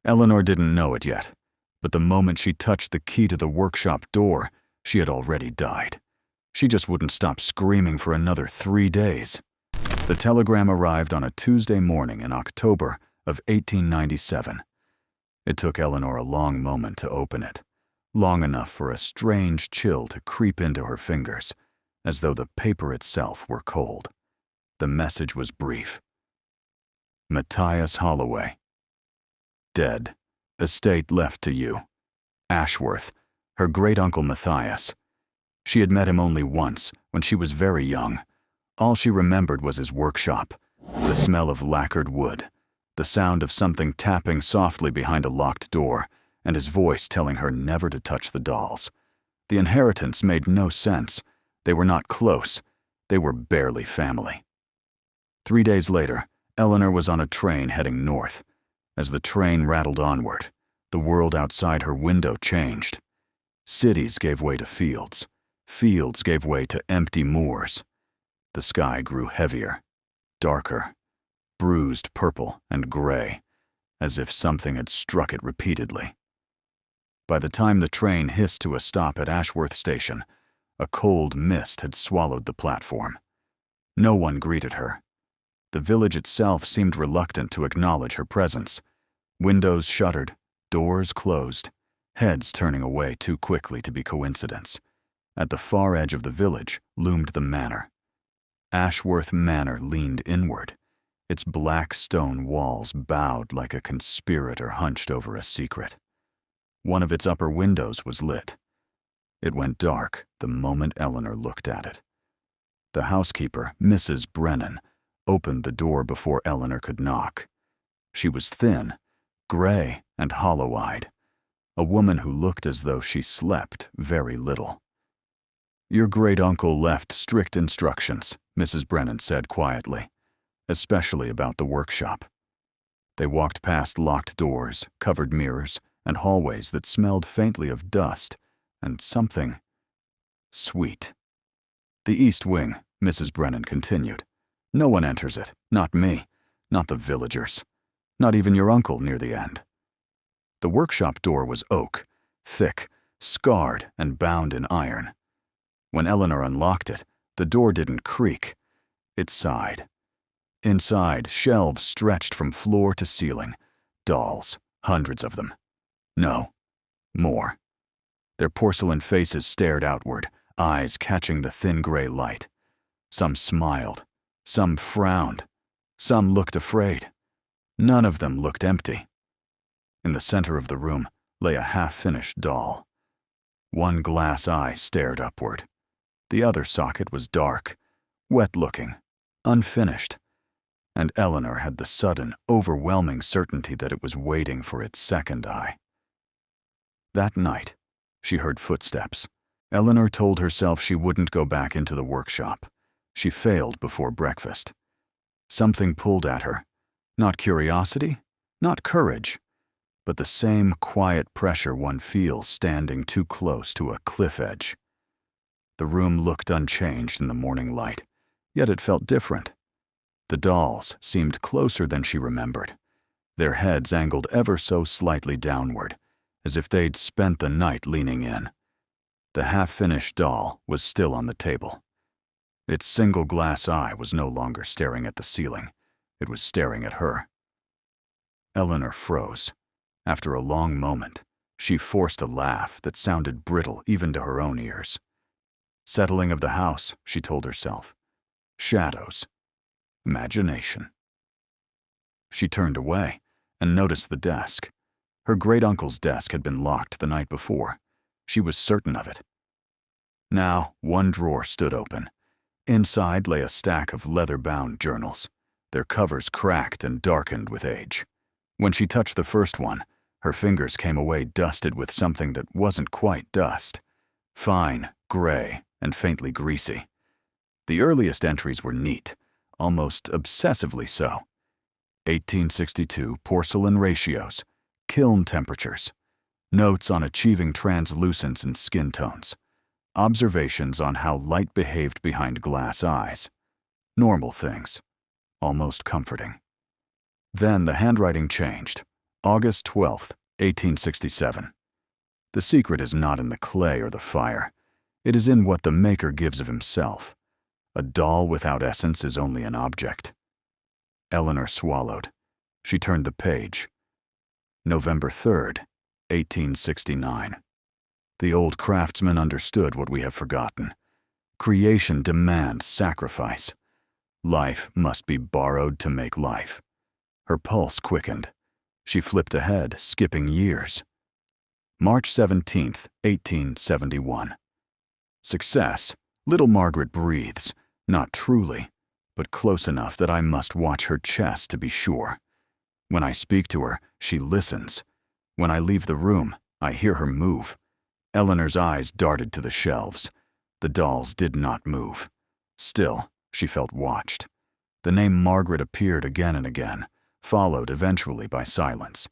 Eleanor didn't know it yet, but the moment she touched the key to the workshop door, she had already died. She just wouldn't stop screaming for another 3 days. The telegram arrived on a Tuesday morning in October of 1897. It took Eleanor a long moment to open it, long enough for a strange chill to creep into her fingers, as though the paper itself were cold. The message was brief. Matthias Holloway. Dead. Estate left to you. Ashworth, her great-uncle Matthias. She had met him only once, when she was very young. All she remembered was his workshop, the smell of lacquered wood, the sound of something tapping softly behind a locked door, and his voice telling her never to touch the dolls. The inheritance made no sense. They were not close. They were barely family. 3 days later, Eleanor was on a train heading north. As the train rattled onward, the world outside her window changed. Cities gave way to fields. Fields gave way to empty moors. The sky grew heavier, darker, bruised purple and gray, as if something had struck it repeatedly. By the time the train hissed to a stop at Ashworth Station, a cold mist had swallowed the platform. No one greeted her. The village itself seemed reluctant to acknowledge her presence. Windows shuttered, doors closed, heads turning away too quickly to be coincidence. At the far edge of the village loomed the manor. Ashworth Manor leaned inward. Its black stone walls bowed like a conspirator hunched over a secret. One of its upper windows was lit. It went dark the moment Eleanor looked at it. The housekeeper, Mrs. Brennan, opened the door before Eleanor could knock. She was thin, gray, and hollow-eyed, a woman who looked as though she slept very little. "Your great-uncle left strict instructions," Mrs. Brennan said quietly, "especially about the workshop." They walked past locked doors, covered mirrors, and hallways that smelled faintly of dust and something sweet. "The East Wing," Mrs. Brennan continued. "No one enters it, not me, not the villagers, not even your uncle near the end." The workshop door was oak, thick, scarred, and bound in iron. When Eleanor unlocked it, the door didn't creak. It sighed. Inside, shelves stretched from floor to ceiling. Dolls, hundreds of them. No, more. Their porcelain faces stared outward, eyes catching the thin gray light. Some smiled, some frowned, some looked afraid. None of them looked empty. In the center of the room lay a half-finished doll. One glass eye stared upward. The other socket was dark, wet-looking, unfinished, and Eleanor had the sudden, overwhelming certainty that it was waiting for its second eye. That night, she heard footsteps. Eleanor told herself she wouldn't go back into the workshop. She failed before breakfast. Something pulled at her. Not curiosity, not courage, but the same quiet pressure one feels standing too close to a cliff edge. The room looked unchanged in the morning light, yet it felt different. The dolls seemed closer than she remembered, their heads angled ever so slightly downward, as if they'd spent the night leaning in. The half-finished doll was still on the table. Its single glass eye was no longer staring at the ceiling. It was staring at her. Eleanor froze. After a long moment, she forced a laugh that sounded brittle even to her own ears. Settling of the house, she told herself. Shadows. Imagination. She turned away and noticed the desk. Her great-uncle's desk had been locked the night before. She was certain of it. Now, one drawer stood open. Inside lay a stack of leather-bound journals, their covers cracked and darkened with age. When she touched the first one, her fingers came away dusted with something that wasn't quite dust. Fine, gray, and faintly greasy. The earliest entries were neat, almost obsessively so. 1862 porcelain ratios, kiln temperatures, notes on achieving translucence in skin tones, observations on how light behaved behind glass eyes. Normal things, almost comforting. Then the handwriting changed. August 12th, 1867. The secret is not in the clay or the fire. It is in what the maker gives of himself. A doll without essence is only an object. Eleanor swallowed. She turned the page. November 3rd, 1869. The old craftsman understood what we have forgotten. Creation demands sacrifice. Life must be borrowed to make life. Her pulse quickened. She flipped ahead, skipping years. March 17th, 1871. Success. Little Margaret breathes, not truly, but close enough that I must watch her chest to be sure. When I speak to her, she listens. When I leave the room, I hear her move. Eleanor's eyes darted to the shelves. The dolls did not move. Still, she felt watched. The name Margaret appeared again and again, followed eventually by silence.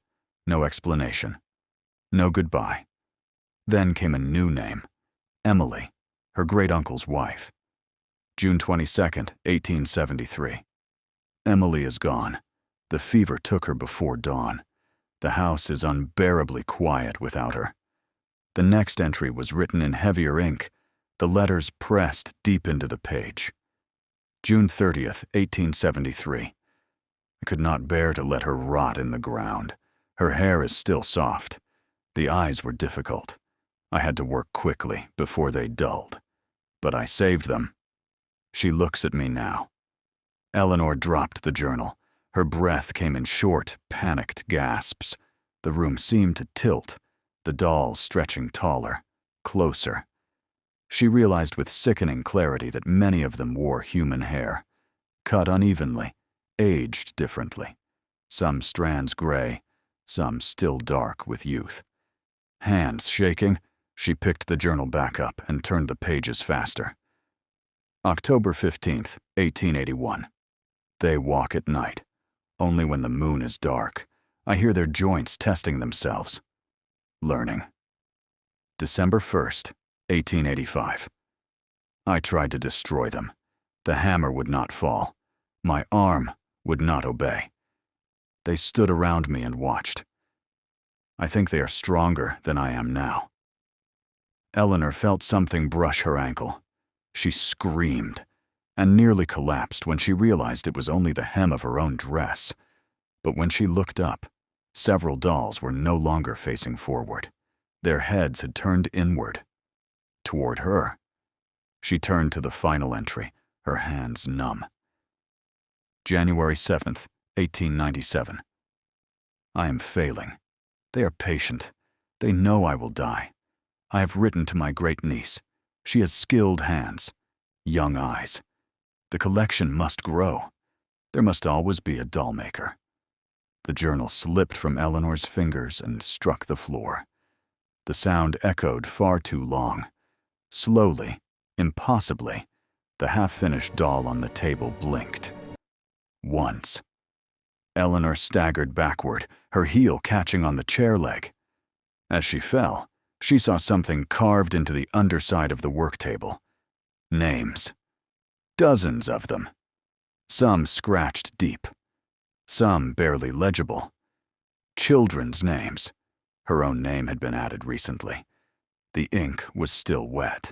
No explanation. No goodbye. Then came a new name. Emily, her great-uncle's wife. June 22nd, 1873. Emily is gone. The fever took her before dawn. The house is unbearably quiet without her. The next entry was written in heavier ink, the letters pressed deep into the page. June 30th, 1873. I could not bear to let her rot in the ground. Her hair is still soft. The eyes were difficult. I had to work quickly before they dulled. But I saved them. She looks at me now. Eleanor dropped the journal. Her breath came in short, panicked gasps. The room seemed to tilt, the dolls stretching taller, closer. She realized with sickening clarity that many of them wore human hair, cut unevenly, aged differently. Some strands gray, some still dark with youth. Hands shaking, she picked the journal back up and turned the pages faster. October 15th, 1881. They walk at night. Only when the moon is dark. I hear their joints testing themselves. Learning. December 1st, 1885. I tried to destroy them. The hammer would not fall. My arm would not obey. They stood around me and watched. I think they are stronger than I am now. Eleanor felt something brush her ankle. She screamed and nearly collapsed when she realized it was only the hem of her own dress. But when she looked up, several dolls were no longer facing forward. Their heads had turned inward, toward her. She turned to the final entry, her hands numb. January 7th, 1897. I am failing. They are patient. They know I will die. I have written to my great-niece. She has skilled hands, young eyes. The collection must grow. There must always be a dollmaker. The journal slipped from Eleanor's fingers and struck the floor. The sound echoed far too long. Slowly, impossibly, the half-finished doll on the table blinked. Once. Eleanor staggered backward, her heel catching on the chair leg. As she fell, she saw something carved into the underside of the work table. Names. Dozens of them. Some scratched deep. Some barely legible. Children's names. Her own name had been added recently. The ink was still wet.